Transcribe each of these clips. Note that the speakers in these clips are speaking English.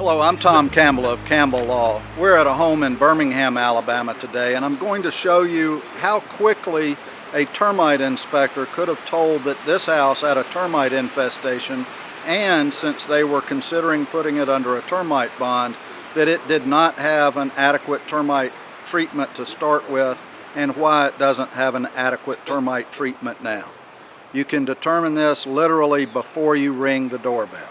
Hello, I'm Tom Campbell of Campbell Law. We're at a home in Birmingham, Alabama today, and I'm going to show you how quickly a termite inspector could have told that this house had a termite infestation, and since they were considering putting it under a termite bond, that it did not have an adequate termite treatment to start with, and why it doesn't have an adequate termite treatment now. You can determine this literally before you ring the doorbell.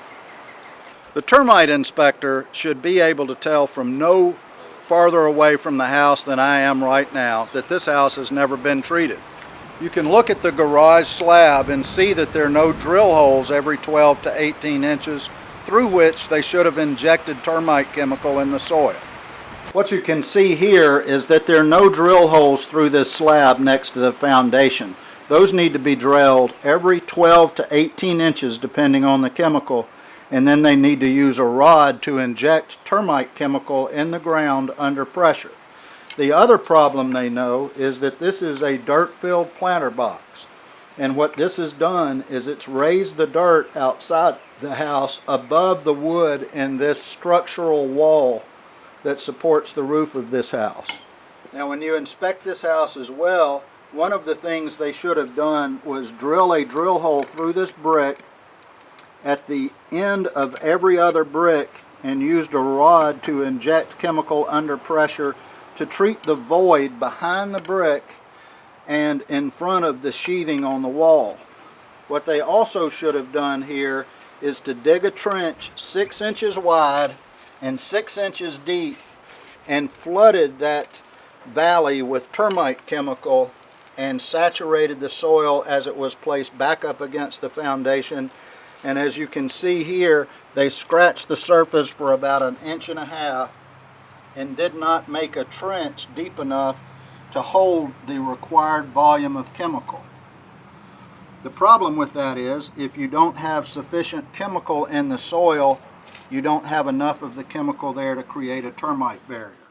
The termite inspector should be able to tell from no farther away from the house than I am right now that this house has never been treated. You can look at the garage slab and see that there are no drill holes every 12 to 18 inches through which they should have injected termite chemical in the soil. What you can see here is that there are no drill holes through this slab next to the foundation. Those need to be drilled every 12 to 18 inches depending on the chemical, and then they need to use a rod to inject termite chemical in the ground under pressure. The other problem they know is that this is a dirt-filled planter box, and what this has done is it's raised the dirt outside the house above the wood in this structural wall that supports the roof of this house. Now when you inspect this house as well, one of the things they should have done was drill a drill hole through this brick at the end of every other brick and used a rod to inject chemical under pressure to treat the void behind the brick and in front of the sheathing on the wall. What they also should have done here is to dig a trench 6 inches wide and 6 inches deep and flooded that valley with termite chemical and saturated the soil as it was placed back up against the foundation. And as you can see here, they scratched the surface for about 1.5 inches and did not make a trench deep enough to hold the required volume of chemical. The problem with that is if you don't have sufficient chemical in the soil, you don't have enough of the chemical there to create a termite barrier.